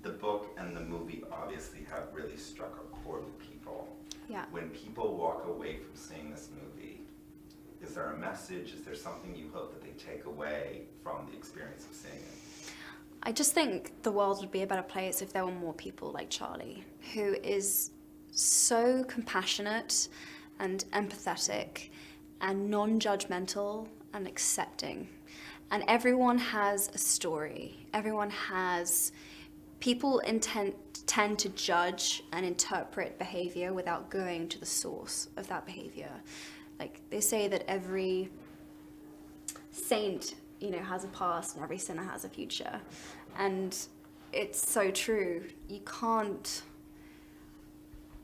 the book and the movie obviously have really struck a chord with people. Yeah. When people walk away from seeing this movie, is there a message? Is there something you hope that they take away from the experience of seeing it? I just think the world would be a better place if there were more people like Charlie, who is so compassionate and empathetic and non-judgmental and accepting. And everyone has a story. People tend to judge and interpret behavior without going to the source of that behavior. Like they say that every saint, has a past and every sinner has a future. And it's so true. You can't,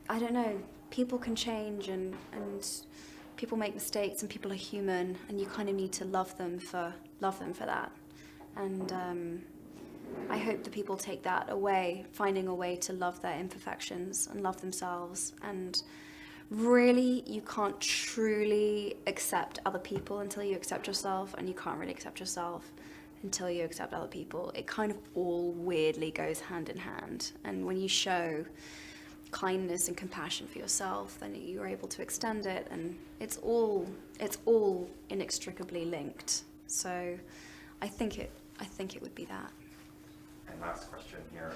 I don't know, people can change and people make mistakes and people are human, and you kind of need to love them for that. And I hope that people take that away, finding a way to love their imperfections and love themselves. And really, you can't truly accept other people until you accept yourself, and you can't really accept yourself until you accept other people. It kind of all weirdly goes hand in hand. And when you show kindness and compassion for yourself, then you're able to extend it, and it's all inextricably linked. So I think it would be that. And last question here.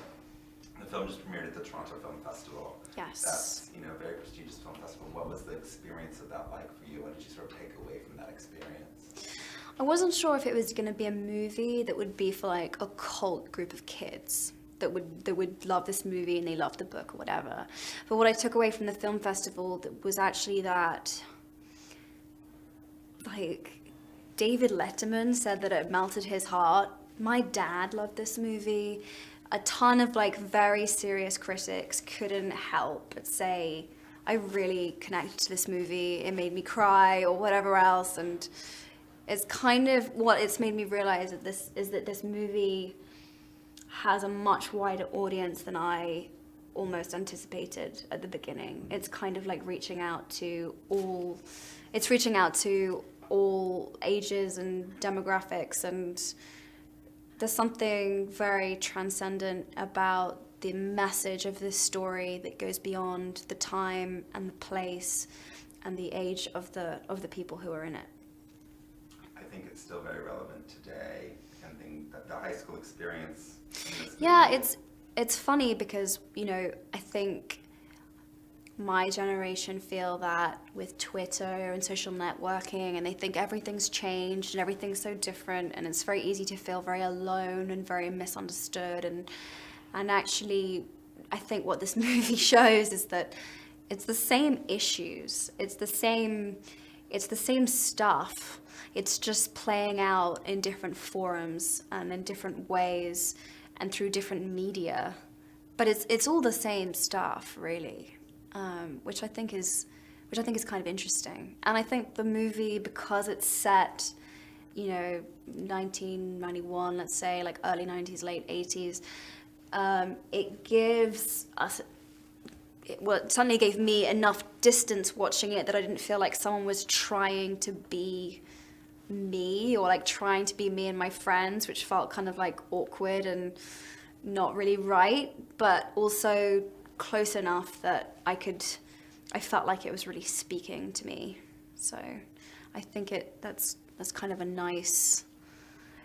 The film just premiered at the Toronto Film Festival. Yes. That's, a very prestigious film festival. What was the experience of that like for you? What did you sort of take away from that experience? I wasn't sure if it was going to be a movie that would be for like a cult group of kids that would love this movie and they loved the book or whatever. But what I took away from the film festival was actually that, like, David Letterman said that it melted his heart. My dad loved this movie. A ton of like very serious critics couldn't help but say, I really connected to this movie. It made me cry or whatever else. And it's kind of what it's made me realize that this movie has a much wider audience than I almost anticipated at the beginning. It's kind of like reaching out to all ages and demographics, and there's something very transcendent about the message of this story that goes beyond the time and the place and the age of the people who are in it. I think it's still very relevant today, and the high school experience. Yeah, it's funny because, I think my generation feel that with Twitter and social networking, and they think everything's changed and everything's so different, and it's very easy to feel very alone and very misunderstood. And actually, I think what this movie shows is that it's the same issues, it's the same stuff. It's just playing out in different forums and in different ways and through different media, but it's all the same stuff, really, which I think is kind of interesting. And I think the movie, because it's set, 1991, let's say, like early 90s, late 80s, it gives us. It suddenly gave me enough distance watching it that I didn't feel like someone was trying to be me, or like trying to be me and my friends, which felt kind of like awkward and not really right, but also close enough that I felt like it was really speaking to me. So I think that's kind of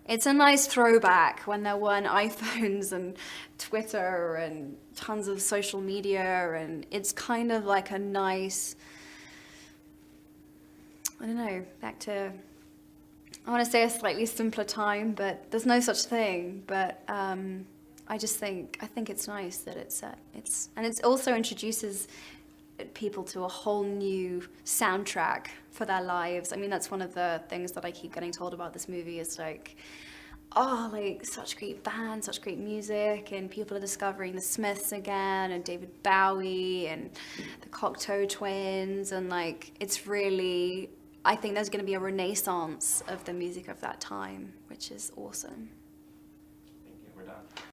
it's a nice throwback when there weren't iPhones and Twitter and tons of social media, and it's kind of like a nice, I don't know, back to, I want to say a slightly simpler time, but there's no such thing. But I think it's nice that it's set. And it also introduces people to a whole new soundtrack for their lives. I mean, that's one of the things that I keep getting told about this movie is like, oh, like such great band, such great music, and people are discovering the Smiths again, and David Bowie, and the Cocteau Twins, and like, it's really, I think there's going to be a renaissance of the music of that time, which is awesome.